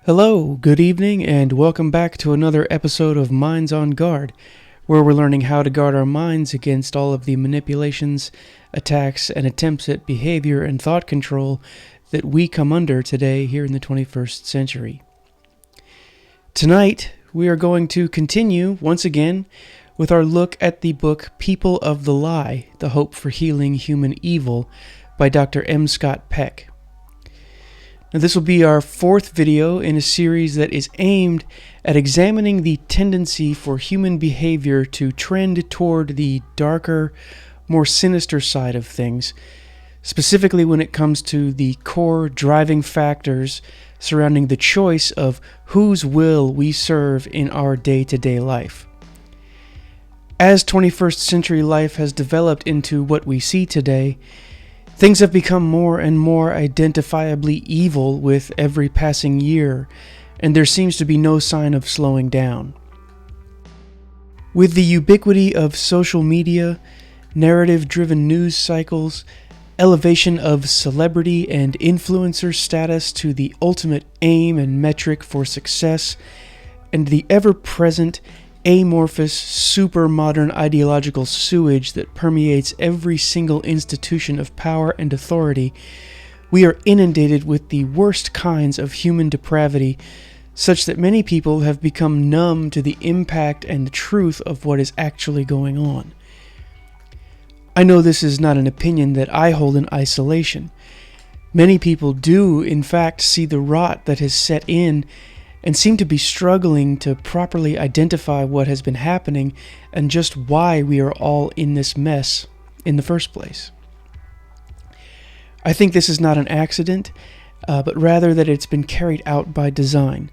Hello, good evening, and welcome back to another episode of Minds on Guard, where we're learning how to guard our minds against all of the manipulations, attacks, and attempts at behavior and thought control that we come under today here in the 21st century. Tonight, we are going to continue, once again, with our look at the book People of the Lie, The Hope for Healing Human Evil by Dr. M. Scott Peck. Now, this will be our fourth video in a series that is aimed at examining the tendency for human behavior to trend toward the darker, more sinister side of things, specifically when it comes to the core driving factors surrounding the choice of whose will we serve in our day-to-day life. As 21st century life has developed into what we see today, things have become more and more identifiably evil with every passing year, and there seems to be no sign of slowing down. With the ubiquity of social media, narrative-driven news cycles, elevation of celebrity and influencer status to the ultimate aim and metric for success, and the ever-present amorphous, super-modern ideological sewage that permeates every single institution of power and authority, we are inundated with the worst kinds of human depravity, such that many people have become numb to the impact and the truth of what is actually going on. I know this is not an opinion that I hold in isolation. Many people do, in fact, see the rot that has set in and seem to be struggling to properly identify what has been happening and just why we are all in this mess in the first place. I think this is not an accident, but rather that it's been carried out by design.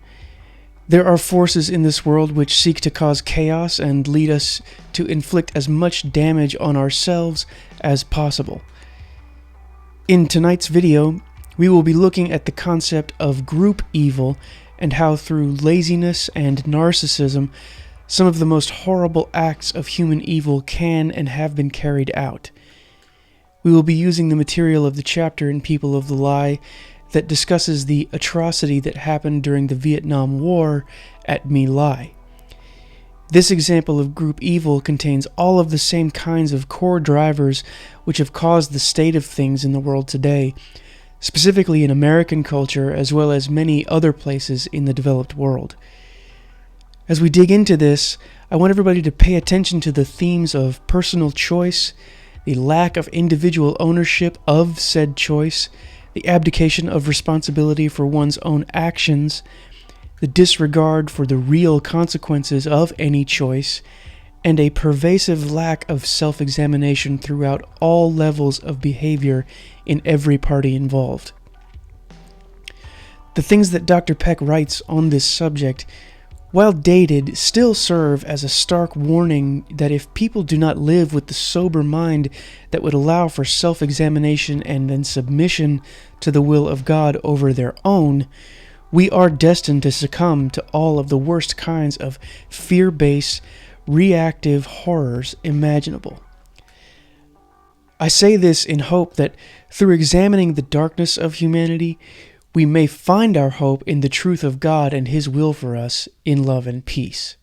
There are forces in this world which seek to cause chaos and lead us to inflict as much damage on ourselves as possible. In tonight's video, we will be looking at the concept of group evil and how through laziness and narcissism, some of the most horrible acts of human evil can and have been carried out. We will be using the material of the chapter in People of the Lie that discusses the atrocity that happened during the Vietnam War at My Lai. This example of group evil contains all of the same kinds of core drivers which have caused the state of things in the world today, specifically in American culture as well as many other places in the developed world. As we dig into this, I want everybody to pay attention to the themes of personal choice, the lack of individual ownership of said choice, the abdication of responsibility for one's own actions, the disregard for the real consequences of any choice, and a pervasive lack of self-examination throughout all levels of behavior in every party involved. The things that Dr. Peck writes on this subject, while dated, still serve as a stark warning that if people do not live with the sober mind that would allow for self-examination and then submission to the will of God over their own, we are destined to succumb to all of the worst kinds of fear-based, reactive horrors imaginable. I say this in hope that through examining the darkness of humanity, we may find our hope in the truth of God and His will for us in love and peace.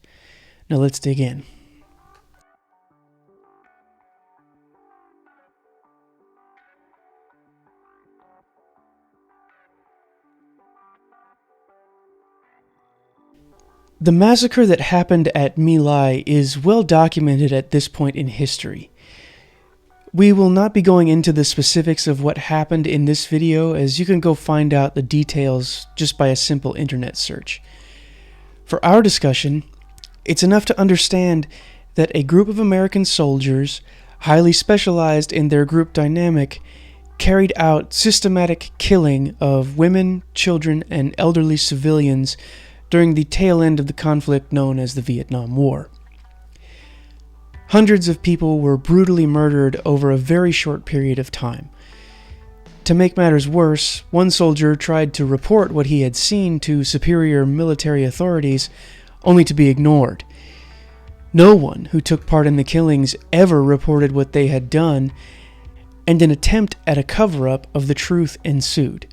Now let's dig in. The massacre that happened at My Lai is well documented at this point in history. We will not be going into the specifics of what happened in this video, as you can go find out the details just by a simple internet search. For our discussion, it's enough to understand that a group of American soldiers, highly specialized in their group dynamic, carried out systematic killing of women, children, and elderly civilians during the tail end of the conflict known as the Vietnam War. Hundreds of people were brutally murdered over a very short period of time. To make matters worse, one soldier tried to report what he had seen to superior military authorities, only to be ignored. No one who took part in the killings ever reported what they had done, and an attempt at a cover-up of the truth ensued.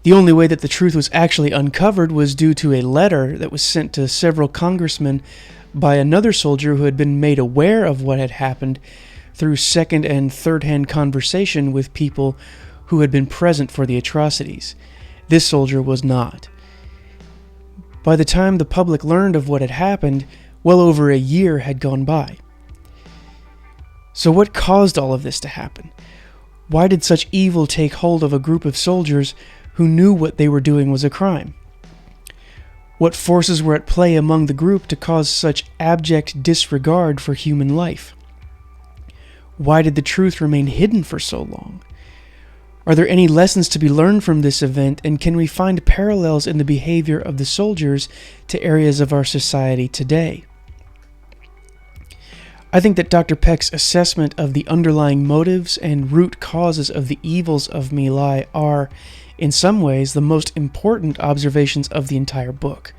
The only way that the truth was actually uncovered was due to a letter that was sent to several congressmen by another soldier who had been made aware of what had happened through second and third-hand conversation with people who had been present for the atrocities. This soldier was not. By the time the public learned of what had happened, well over a year had gone by. So what caused all of this to happen? Why did such evil take hold of a group of soldiers who knew what they were doing was a crime? What forces were at play among the group to cause such abject disregard for human life? Why did the truth remain hidden for so long? Are there any lessons to be learned from this event, and can we find parallels in the behavior of the soldiers to areas of our society today? I think that Dr. Peck's assessment of the underlying motives and root causes of the evils of My Lai are, in some ways, the most important observations of the entire book.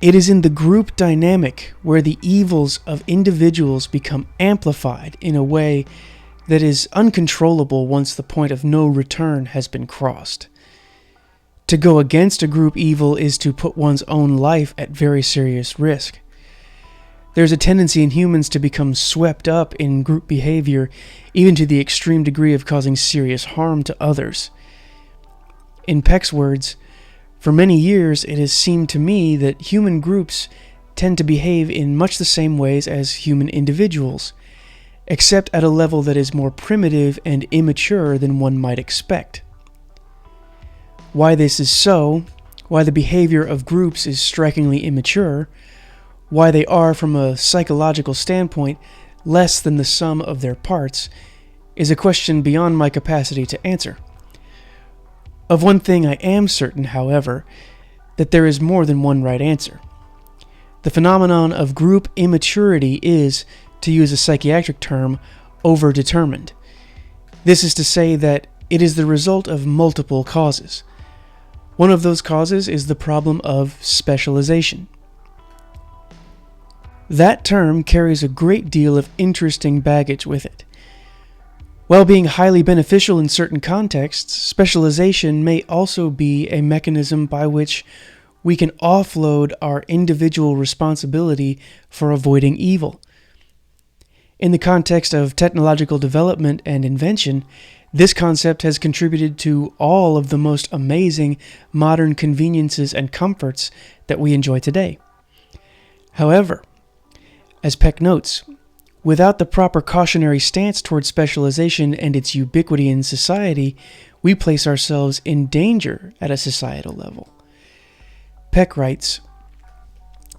It is in the group dynamic where the evils of individuals become amplified in a way that is uncontrollable once the point of no return has been crossed. To go against a group evil is to put one's own life at very serious risk. There's a tendency in humans to become swept up in group behavior, even to the extreme degree of causing serious harm to others. In Peck's words, for many years it has seemed to me that human groups tend to behave in much the same ways as human individuals, except at a level that is more primitive and immature than one might expect. Why this is so, why the behavior of groups is strikingly immature, why they are, from a psychological standpoint, less than the sum of their parts, is a question beyond my capacity to answer. Of one thing I am certain, however, that there is more than one right answer. The phenomenon of group immaturity is, to use a psychiatric term, overdetermined. This is to say that it is the result of multiple causes. One of those causes is the problem of specialization. That term carries a great deal of interesting baggage with it. While being highly beneficial in certain contexts, specialization may also be a mechanism by which we can offload our individual responsibility for avoiding evil. In the context of technological development and invention, this concept has contributed to all of the most amazing modern conveniences and comforts that we enjoy today. However, as Peck notes, without the proper cautionary stance towards specialization and its ubiquity in society, we place ourselves in danger at a societal level. Peck writes,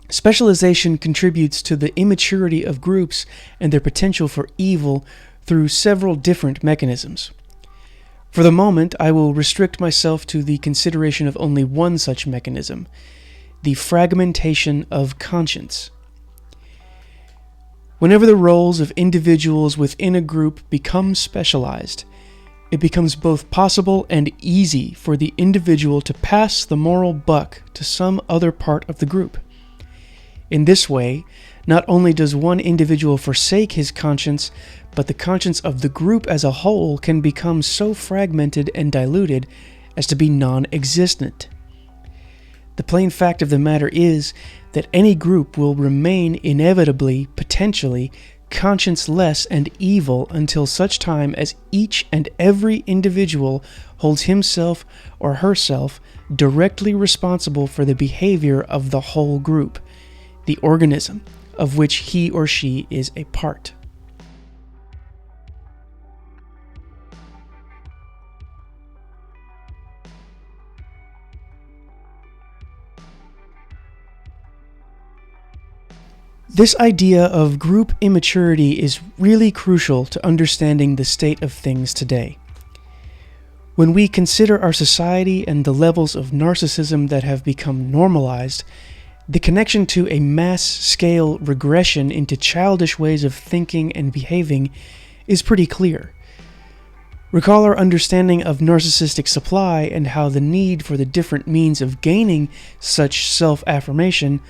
specialization contributes to the immaturity of groups and their potential for evil through several different mechanisms. For the moment, I will restrict myself to the consideration of only one such mechanism, the fragmentation of conscience. Whenever the roles of individuals within a group become specialized, it becomes both possible and easy for the individual to pass the moral buck to some other part of the group. In this way, not only does one individual forsake his conscience, but the conscience of the group as a whole can become so fragmented and diluted as to be non-existent. The plain fact of the matter is that any group will remain inevitably, potentially, conscienceless and evil until such time as each and every individual holds himself or herself directly responsible for the behavior of the whole group, the organism of which he or she is a part. This idea of group immaturity is really crucial to understanding the state of things today. When we consider our society and the levels of narcissism that have become normalized, the connection to a mass-scale regression into childish ways of thinking and behaving is pretty clear. Recall our understanding of narcissistic supply and how the need for the different means of gaining such self-affirmation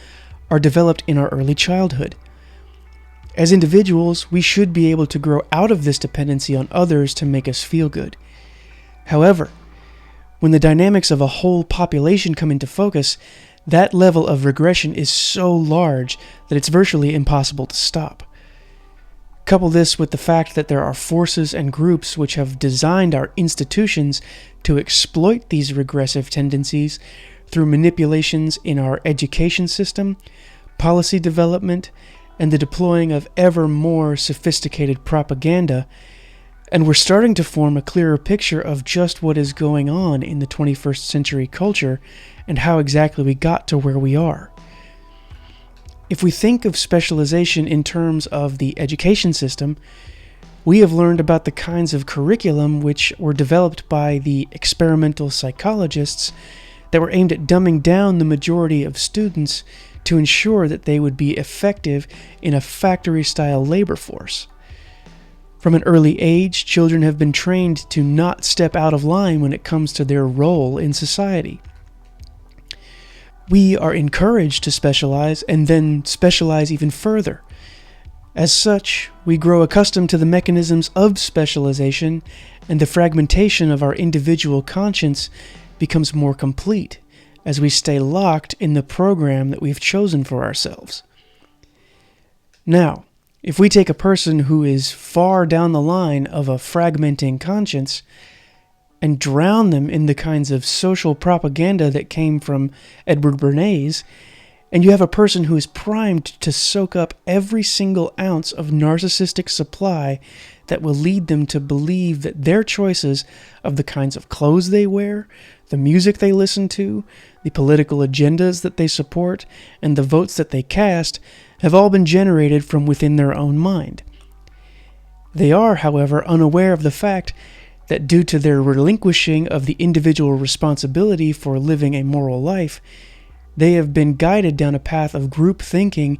are developed in our early childhood. As individuals, we should be able to grow out of this dependency on others to make us feel good. However, When the dynamics of a whole population come into focus, that level of regression is so large that it's virtually impossible to stop. Couple this with the fact that there are forces and groups which have designed our institutions to exploit these regressive tendencies through manipulations in our education system, policy development, and the deploying of ever more sophisticated propaganda, and we're starting to form a clearer picture of just what is going on in the 21st century culture and how exactly we got to where we are. If we think of specialization in terms of the education system, we have learned about the kinds of curriculum which were developed by the experimental psychologists that were aimed at dumbing down the majority of students to ensure that they would be effective in a factory-style labor force. From an early age, children have been trained to not step out of line when it comes to their role in society. We are encouraged to specialize and then specialize even further. As such, we grow accustomed to the mechanisms of specialization, and the fragmentation of our individual conscience becomes more complete as we stay locked in the program that we've chosen for ourselves. Now, if we take a person who is far down the line of a fragmenting conscience and drown them in the kinds of social propaganda that came from Edward Bernays, and you have a person who is primed to soak up every single ounce of narcissistic supply that will lead them to believe that their choices of the kinds of clothes they wear, the music they listen to, the political agendas that they support, and the votes that they cast have all been generated from within their own mind. They are, however, unaware of the fact that due to their relinquishing of the individual responsibility for living a moral life, they have been guided down a path of group thinking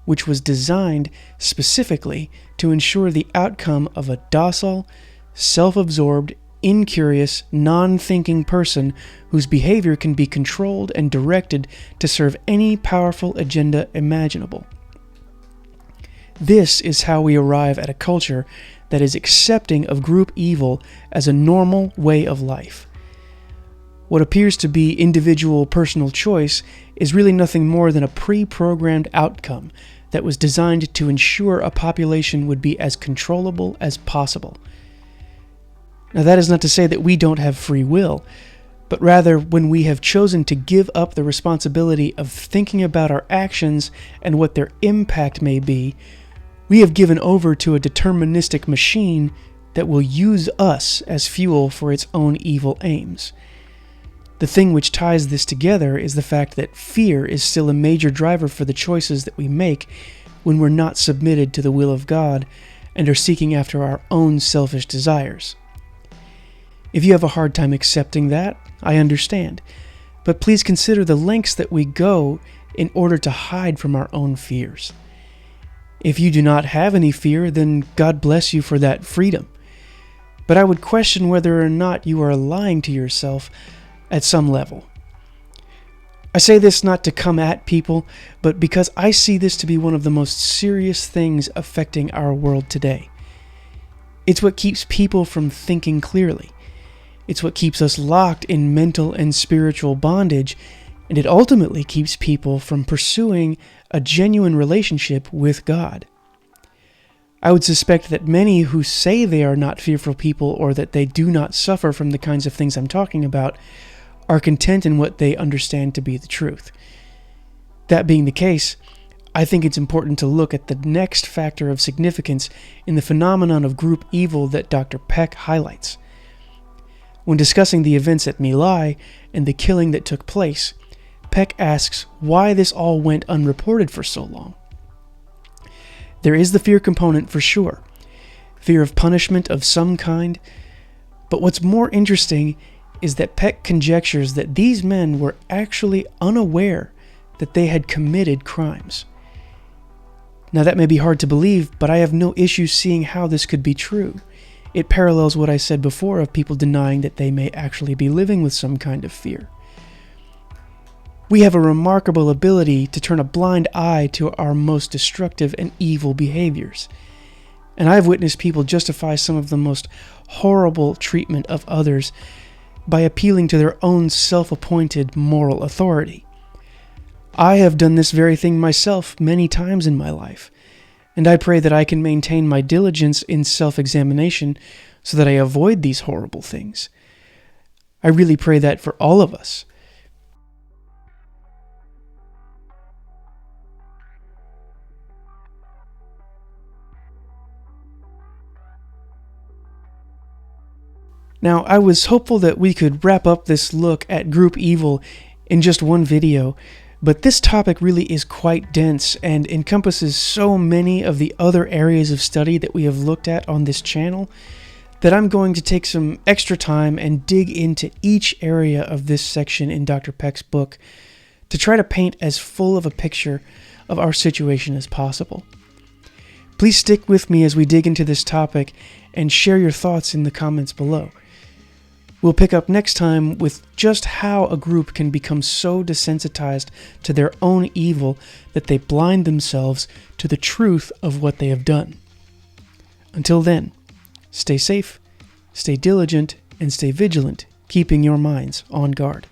which was designed specifically to ensure the outcome of a docile, self-absorbed, incurious, non-thinking person whose behavior can be controlled and directed to serve any powerful agenda imaginable. This is how we arrive at a culture that is accepting of group evil as a normal way of life. What appears to be individual personal choice is really nothing more than a pre-programmed outcome that was designed to ensure a population would be as controllable as possible. Now, that is not to say that we don't have free will, but rather when we have chosen to give up the responsibility of thinking about our actions and what their impact may be, we have given over to a deterministic machine that will use us as fuel for its own evil aims. The thing which ties this together is the fact that fear is still a major driver for the choices that we make when we're not submitted to the will of God and are seeking after our own selfish desires. If you have a hard time accepting that, I understand, but please consider the lengths that we go in order to hide from our own fears. If you do not have any fear, then God bless you for that freedom. But I would question whether or not you are lying to yourself at some level. I say this not to come at people, but because I see this to be one of the most serious things affecting our world today. It's what keeps people from thinking clearly. It's what keeps us locked in mental and spiritual bondage, and it ultimately keeps people from pursuing a genuine relationship with God. I would suspect that many who say they are not fearful people or that they do not suffer from the kinds of things I'm talking about are content in what they understand to be the truth. That being the case, I think it's important to look at the next factor of significance in the phenomenon of group evil that Dr. Peck highlights. When discussing the events at My Lai and the killing that took place, Peck asks why this all went unreported for so long. There is the fear component for sure, fear of punishment of some kind, but what's more interesting is that Peck conjectures that these men were actually unaware that they had committed crimes. Now that may be hard to believe, but I have no issue seeing how this could be true. It parallels what I said before of people denying that they may actually be living with some kind of fear. We have a remarkable ability to turn a blind eye to our most destructive and evil behaviors. And I've witnessed people justify some of the most horrible treatment of others by appealing to their own self-appointed moral authority. I have done this very thing myself many times in my life, and I pray that I can maintain my diligence in self-examination so that I avoid these horrible things. I really pray that for all of us. Now, I was hopeful that we could wrap up this look at group evil in just one video, but this topic really is quite dense and encompasses so many of the other areas of study that we have looked at on this channel that I'm going to take some extra time and dig into each area of this section in Dr. Peck's book to try to paint as full of a picture of our situation as possible. Please stick with me as we dig into this topic and share your thoughts in the comments below. We'll pick up next time with just how a group can become so desensitized to their own evil that they blind themselves to the truth of what they have done. Until then, stay safe, stay diligent, and stay vigilant, keeping your minds on guard.